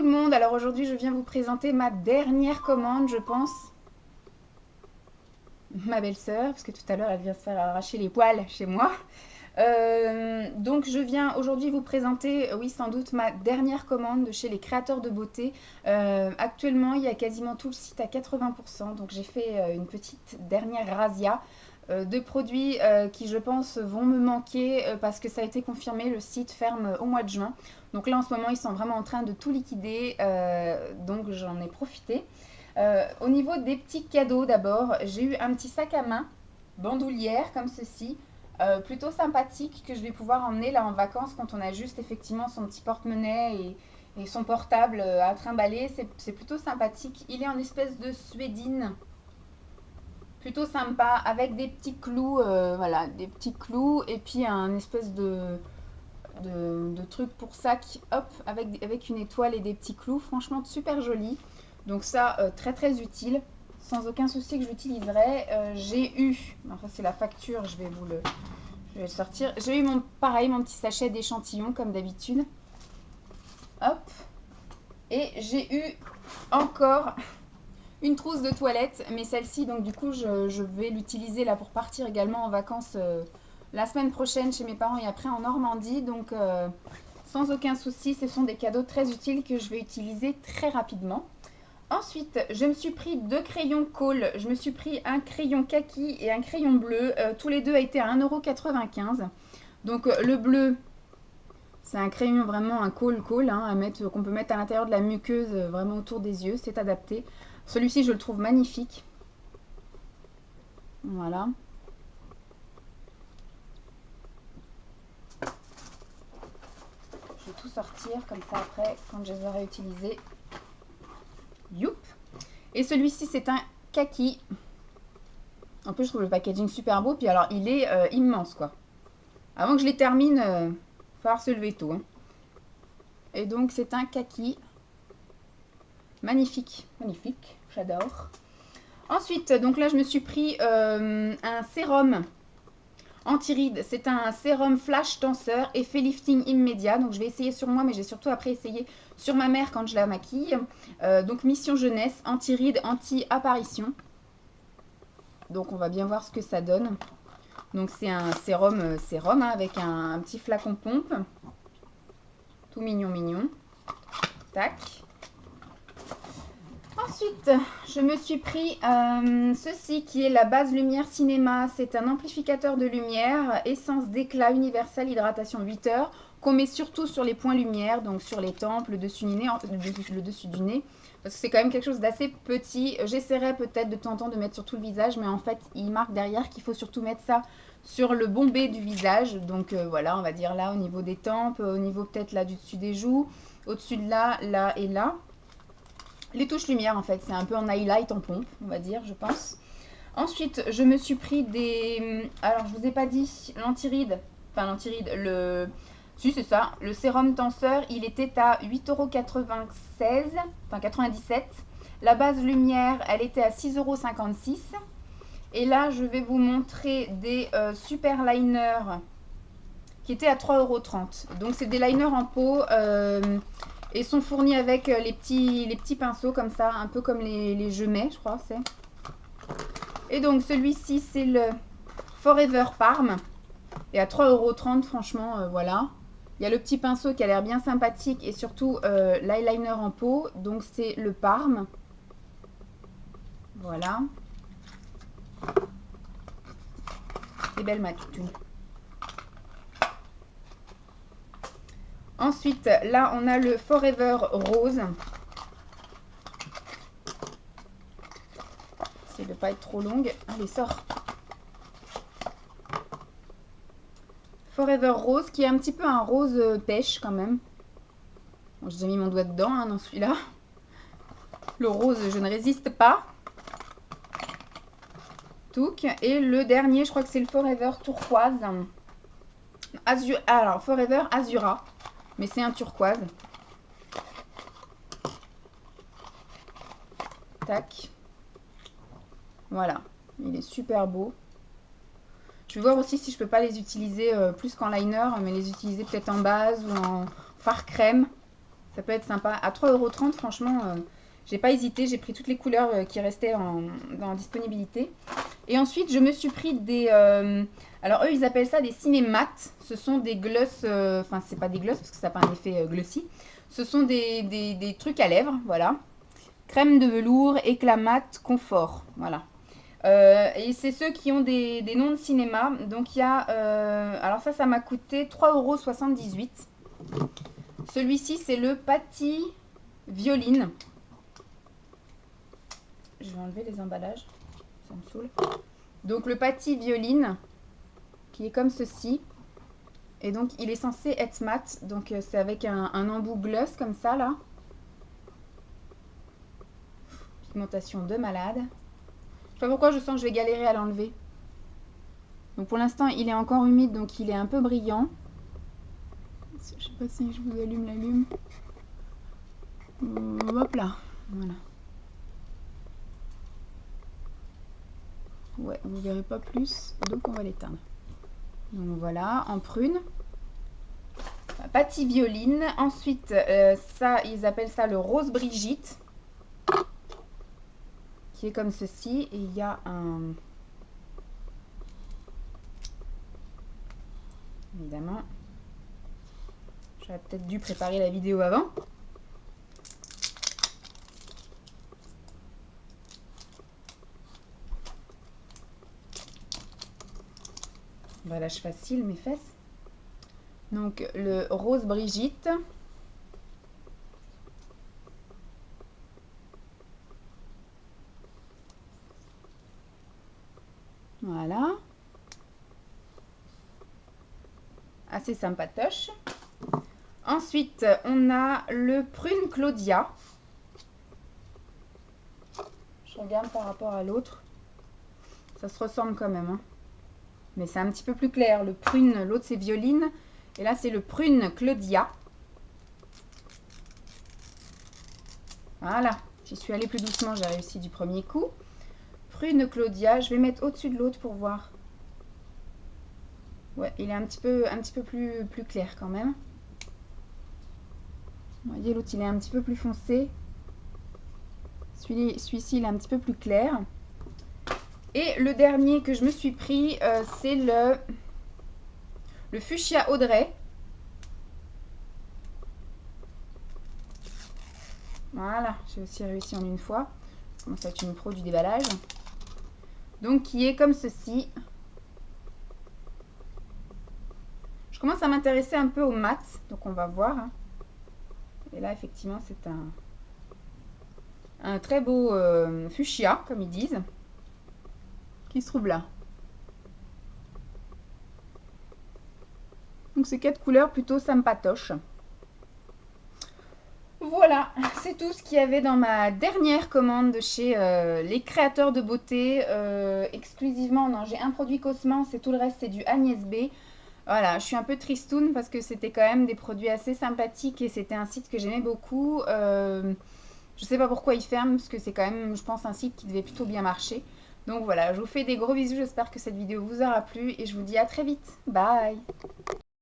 tout le monde, alors aujourd'hui je viens vous présenter ma dernière commande je pense. Ma belle-sœur, parce que tout à l'heure elle vient se faire arracher les poils chez moi. Donc je viens aujourd'hui vous présenter, oui sans doute, ma dernière commande de chez les créateurs de beauté. Actuellement il y a quasiment tout le site à 80%, donc j'ai fait une petite dernière razzia de produits qui je pense vont me manquer parce que ça a été confirmé, le site ferme au mois de juin. Donc là en ce moment ils sont vraiment en train de tout liquider, donc j'en ai profité. Au niveau des petits cadeaux d'abord, j'ai eu un petit sac à main bandoulière comme ceci, plutôt sympathique, que je vais pouvoir emmener là en vacances quand on a juste effectivement son petit porte-monnaie et son portable à trimballer. C'est plutôt sympathique. Il est en espèce de suédine, plutôt sympa, avec des petits clous, voilà, des petits clous et puis un espèce de truc pour sac, hop, avec une étoile et des petits clous. Franchement super joli. Donc ça, très très utile, sans aucun souci que j'utiliserai. J'ai eu, enfin c'est la facture, je vais le sortir. J'ai eu pareil, mon petit sachet d'échantillons comme d'habitude. Hop. Et j'ai eu encore une trousse de toilette, mais celle-ci, donc du coup, je vais l'utiliser là pour partir également en vacances la semaine prochaine chez mes parents et après en Normandie. Donc sans aucun souci, ce sont des cadeaux très utiles que je vais utiliser très rapidement. Ensuite, je me suis pris 2 crayons Kohl. Je me suis pris un crayon kaki et un crayon bleu. Tous les deux a été à 1,95 €. Donc le bleu, c'est un crayon vraiment un Kohl hein, qu'on peut mettre à l'intérieur de la muqueuse, vraiment autour des yeux. C'est adapté. Celui-ci, je le trouve magnifique. Voilà. Je vais tout sortir comme ça après, quand je les aurai utilisés. Youp. Et celui-ci, c'est un kaki. En plus, je trouve le packaging super beau. Puis alors, il est immense, quoi. Avant que je les termine, il va falloir se lever tôt. Hein. Et donc, c'est un kaki. Magnifique. Magnifique. J'adore. Ensuite, donc là, je me suis pris un sérum anti-rides. C'est un sérum flash tenseur, effet lifting immédiat. Donc, je vais essayer sur moi, mais j'ai surtout après essayé sur ma mère quand je la maquille. Donc, mission jeunesse, anti-rides, anti-apparition. Donc, on va bien voir ce que ça donne. Donc, c'est un sérum, hein, avec un petit flacon pompe. Tout mignon, mignon. Tac. Ensuite, je me suis pris ceci qui est la base lumière cinéma. C'est un amplificateur de lumière, essence d'éclat universel, hydratation 8 heures, qu'on met surtout sur les points lumière, donc sur les tempes, le dessus du nez, parce que c'est quand même quelque chose d'assez petit. J'essaierai peut-être de temps en temps de mettre sur tout le visage, mais en fait, il marque derrière qu'il faut surtout mettre ça sur le bombé du visage. Donc voilà, on va dire là au niveau des tempes, au niveau peut-être là du dessus des joues, au-dessus de là, là et là. Les touches lumière en fait, c'est un peu en highlight, en pompe, on va dire, je pense. Ensuite, je me suis pris des... Alors, je vous ai pas dit, l'anti-ride, si, c'est ça, le sérum tenseur, il était à 8,96 €, enfin 97. La base lumière, elle était à 6,56 €. Et là, je vais vous montrer des super liners qui étaient à 3,30 €. Donc, c'est des liners en peau... et sont fournis avec les petits pinceaux comme ça, un peu comme les Gemets, je crois, c'est. Et donc celui-ci, c'est le Forever Parme. Et à 3,30 €, franchement, voilà. Il y a le petit pinceau qui a l'air bien sympathique et surtout l'eyeliner en peau. Donc c'est le Parme. Voilà. Des belles matounes. Ensuite, là, on a le Forever Rose. J'essaie de ne pas être trop longue. Allez, sors. Forever Rose, qui est un petit peu un rose pêche quand même. Bon, j'ai déjà mis mon doigt dedans, hein, dans celui-là. Le rose, je ne résiste pas. Touc. Et le dernier, je crois que c'est le Forever Turquoise. Alors, Forever Azura. Mais c'est un turquoise. Tac. Voilà. Il est super beau. Je vais voir aussi si je peux pas les utiliser plus qu'en liner, mais les utiliser peut-être en base ou en fard crème. Ça peut être sympa. À 3,30 € franchement, j'ai pas hésité. J'ai pris toutes les couleurs qui restaient en disponibilité. Et ensuite, je me suis pris des... alors, eux, ils appellent ça des cinémat. Ce sont des gloss... Enfin, c'est pas des gloss parce que ça n'a pas un effet glossy. Ce sont des trucs à lèvres, voilà. Crème de velours, éclat mat, confort, voilà. Et c'est ceux qui ont des noms de cinéma. Donc, il y a... alors ça m'a coûté 3,78 €. Celui-ci, c'est le Patty Violine. Je vais enlever les emballages. Ça me saoule. Donc, le Patty Violine, qui est comme ceci. Et donc, il est censé être mat. Donc, c'est avec un embout gloss comme ça, là. Pigmentation de malade. Je sais pas pourquoi je sens que je vais galérer à l'enlever. Donc, pour l'instant, il est encore humide, donc il est un peu brillant. Je sais pas si je vous allume la lume. Hop là. Voilà. Ouais, vous ne verrez pas plus, donc on va l'éteindre. Donc voilà, en prune. Patty Violine. Ensuite, ça, ils appellent ça le Rose Brigitte. Qui est comme ceci. Et il y a un... Évidemment. J'aurais peut-être dû préparer la vidéo avant. Voilà, je facile mes fesses. Donc le Rose Brigitte. Voilà. Assez sympatoche. Ensuite, on a le Prune Claudia. Je regarde par rapport à l'autre. Ça se ressemble quand même, hein. Mais c'est un petit peu plus clair. Le prune, l'autre c'est Violine. Et là, c'est le Prune Claudia. Voilà. J'y suis allée plus doucement, j'ai réussi du premier coup. Prune Claudia. Je vais mettre au-dessus de l'autre pour voir. Ouais, il est un petit peu plus clair quand même. Vous voyez, l'autre, il est un petit peu plus foncé. Celui-ci, il est un petit peu plus clair. Et le dernier que je me suis pris, c'est le Fuchsia Audrey. Voilà, j'ai aussi réussi en une fois. Je commence à être une pro du déballage. Donc, qui est comme ceci. Je commence à m'intéresser un peu au mat, donc on va voir. Et là, effectivement, c'est un très beau fuchsia, comme ils disent, qui se trouve là. Donc, c'est 4 couleurs plutôt sympatoches. Voilà, c'est tout ce qu'il y avait dans ma dernière commande de chez les créateurs de beauté. Exclusivement, non, j'ai un produit Cosmans et tout le reste, c'est du Agnès B. Voilà, je suis un peu tristoune parce que c'était quand même des produits assez sympathiques et c'était un site que j'aimais beaucoup. Je sais pas pourquoi il ferme parce que c'est quand même, je pense, un site qui devait plutôt bien marcher. Donc voilà, je vous fais des gros bisous, j'espère que cette vidéo vous aura plu et je vous dis à très vite. Bye!